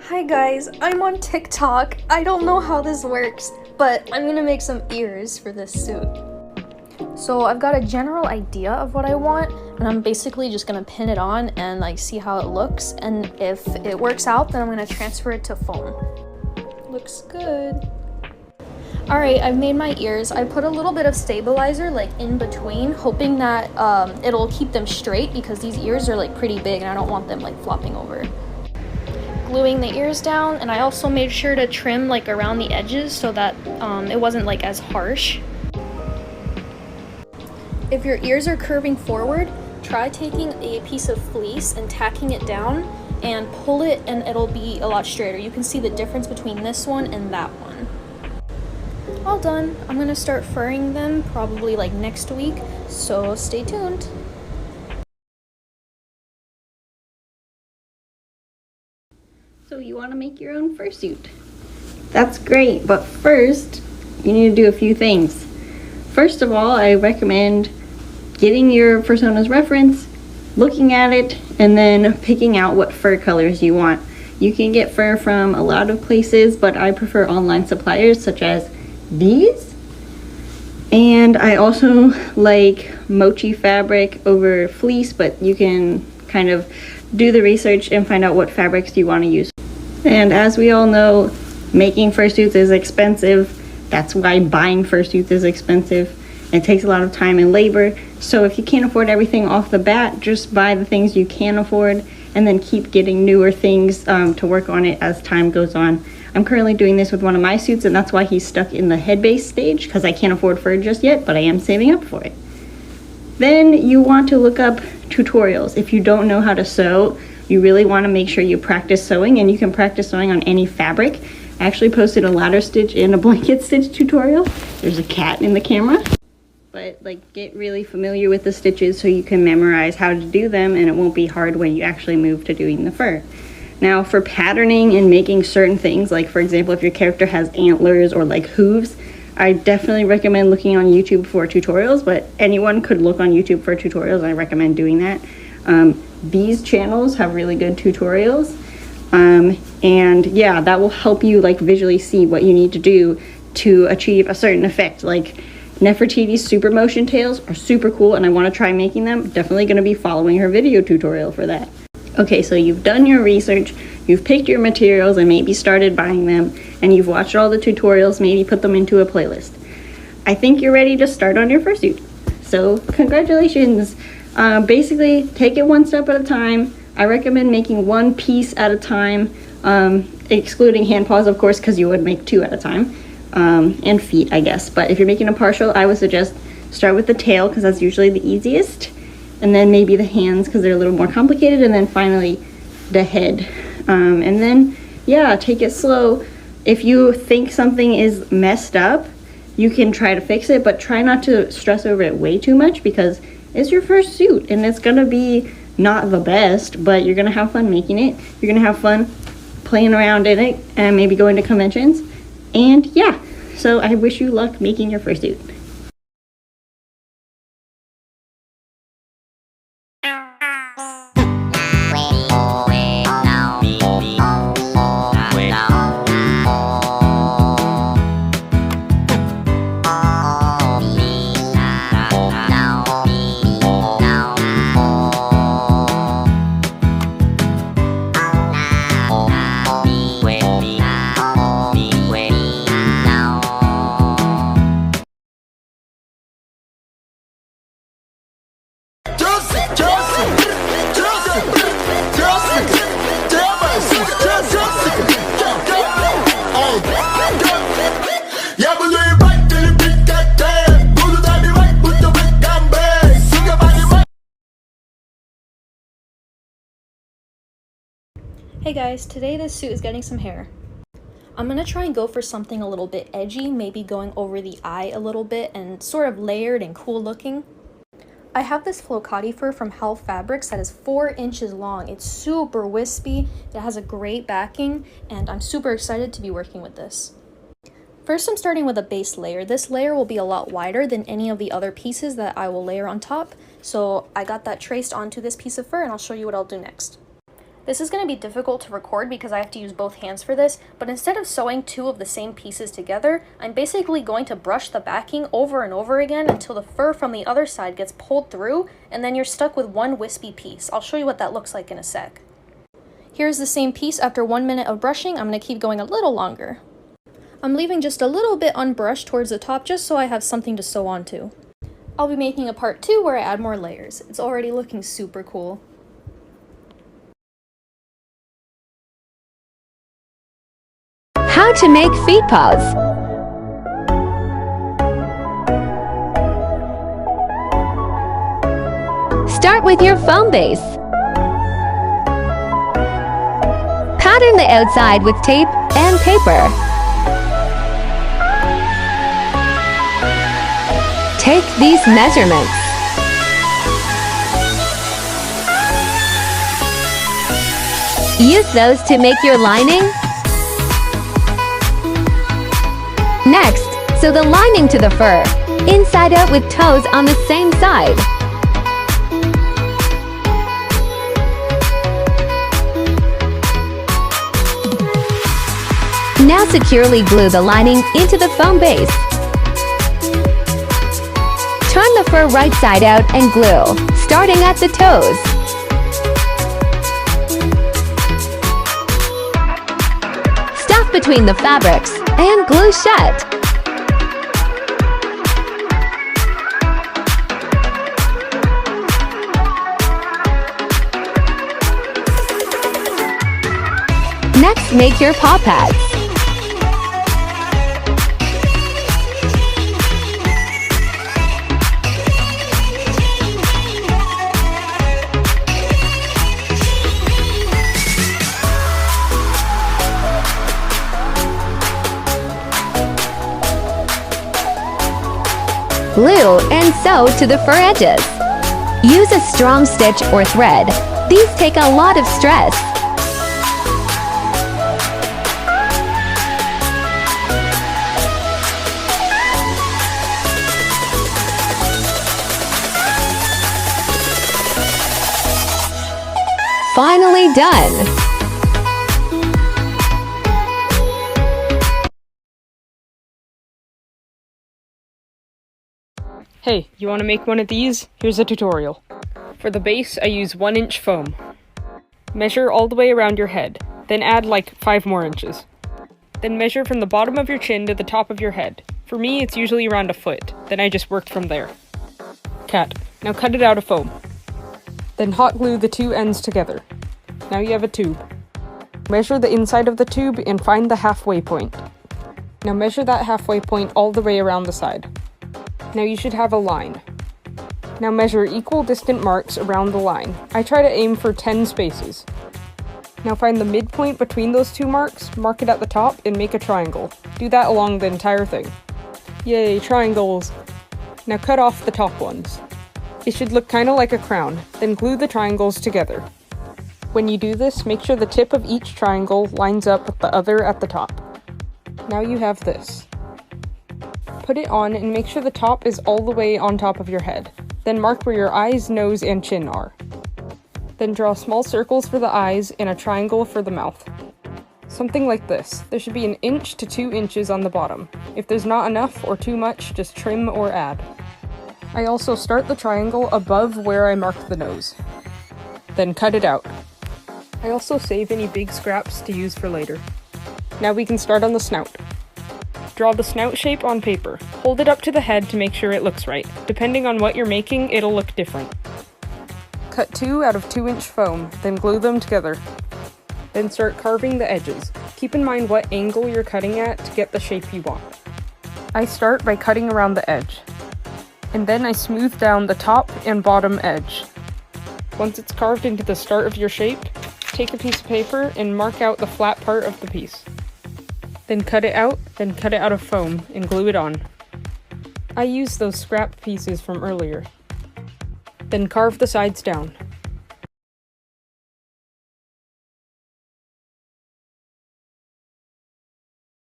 Hi guys, I'm on TikTok. I don't know how this works, but I'm gonna make some ears for this suit. So I've got a general idea of what I want, and I'm basically just gonna pin it on and like see how it looks, and if it works out, then I'm gonna transfer it to foam. Looks good. Alright, I've made my ears. I put a little bit of stabilizer like in between, hoping that it'll keep them straight because these ears are like pretty big and I don't want them like flopping over. Gluing the ears down, and I also made sure to trim like around the edges so that it wasn't like as harsh. If your ears are curving forward, try taking a piece of fleece and tacking it down and pull it, and it'll be a lot straighter. You can see the difference between this one and that one. All done. I'm gonna start furring them probably like next week, so stay tuned. So you want to make your own fursuit. That's great, but first you need to do a few things. First of all, I recommend getting your Fursuna's reference, looking at it, and then picking out what fur colors you want. You can get fur from a lot of places, but I prefer online suppliers such as these. And I also like mochi fabric over fleece, but you can kind of do the research and find out what fabrics you want to use. And as we all know, making fursuits is expensive. That's why buying fursuits is expensive. It takes a lot of time and labor. So if you can't afford everything off the bat, just buy the things you can afford and then keep getting newer things to work on it as time goes on. I'm currently doing this with one of my suits, and that's why he's stuck in the head base stage, because I can't afford fur just yet, but I am saving up for it. Then you want to look up tutorials. If you don't know how to sew, you really want to make sure you practice sewing, and you can practice sewing on any fabric. I actually posted a ladder stitch and a blanket stitch tutorial. There's a cat in the camera. But like, get really familiar with the stitches so you can memorize how to do them, and it won't be hard when you actually move to doing the fur. Now for patterning and making certain things, like for example, if your character has antlers or like hooves, I definitely recommend looking on YouTube for tutorials, but anyone could look on YouTube for tutorials. I recommend doing that. These channels have really good tutorials, and yeah, that will help you like visually see what you need to do to achieve a certain effect. Like Nefertiti's super motion tails are super cool, and I want to try making them. Definitely going to be following her video tutorial for that. Okay, so you've done your research, you've picked your materials and maybe started buying them, and you've watched all the tutorials, maybe put them into a playlist. I think you're ready to start on your fursuit. So congratulations. Basically, take it one step at a time. I recommend making one piece at a time, excluding hand paws, of course, because you would make two at a time, and feet, I guess. But if you're making a partial, I would suggest start with the tail, because that's usually the easiest, and then maybe the hands, because they're a little more complicated, and then finally the head. And then, yeah, take it slow. If you think something is messed up, you can try to fix it, but try not to stress over it way too much, because it's your first suit and it's gonna be not the best, but you're gonna have fun making it. You're gonna have fun playing around in it and maybe going to conventions. And yeah, so I wish you luck making your fursuit. Hey guys, today this suit is getting some hair. I'm gonna try and go for something a little bit edgy, maybe going over the eye a little bit and sort of layered and cool looking. I have this flocati fur from Hell Fabrics that is 4 inches long. It's super wispy, it has a great backing, and I'm super excited to be working with this. First, I'm starting with a base layer. This layer will be a lot wider than any of the other pieces that I will layer on top, so I got that traced onto this piece of fur, and I'll show you what I'll do next. This is going to be difficult to record because I have to use both hands for this, but instead of sewing two of the same pieces together, I'm basically going to brush the backing over and over again until the fur from the other side gets pulled through, and then you're stuck with one wispy piece. I'll show you what that looks like in a sec. Here's the same piece after 1 minute of brushing. I'm going to keep going a little longer. I'm leaving just a little bit unbrushed towards the top just so I have something to sew onto. I'll be making a part 2 where I add more layers. It's already looking super cool. How to make feet paws. Start with your foam base. Pattern the outside with tape and paper. Take these measurements. Use those to make your lining. Next, sew the lining to the fur, inside out with toes on the same side. Now securely glue the lining into the foam base. Turn the fur right side out and glue, starting at the toes. Stuff between the fabrics and glue shut. Next, make your paw pads. Glue and sew to the fur edges. Use a strong stitch or thread. These take a lot of stress. Finally done! Hey, you want to make one of these? Here's a tutorial. For the base, I use 1 inch foam. Measure all the way around your head, then add like 5 more inches. Then measure from the bottom of your chin to the top of your head. For me, it's usually around a foot, then I just worked from there. Cat. Now cut it out of foam. Then hot glue the two ends together. Now you have a tube. Measure the inside of the tube and find the halfway point. Now measure that halfway point all the way around the side. Now you should have a line. Now measure equal distant marks around the line. I try to aim for 10 spaces. Now find the midpoint between those 2 marks, mark it at the top, and make a triangle. Do that along the entire thing. Yay, triangles! Now cut off the top ones. It should look kinda like a crown, then glue the triangles together. When you do this, make sure the tip of each triangle lines up with the other at the top. Now you have this. Put it on and make sure the top is all the way on top of your head. Then mark where your eyes, nose, and chin are. Then draw small circles for the eyes and a triangle for the mouth. Something like this. There should be 1 inch to 2 inches on the bottom. If there's not enough or too much, just trim or add. I also start the triangle above where I marked the nose. Then cut it out. I also save any big scraps to use for later. Now we can start on the snout. Draw the snout shape on paper. Hold it up to the head to make sure it looks right. Depending on what you're making, it'll look different. Cut 2 out of 2 inch foam, then glue them together. Then start carving the edges. Keep in mind what angle you're cutting at to get the shape you want. I start by cutting around the edge. And then I smooth down the top and bottom edge. Once it's carved into the start of your shape, take a piece of paper and mark out the flat part of the piece. Then cut it out of foam, and glue it on. I used those scrap pieces from earlier. Then carve the sides down.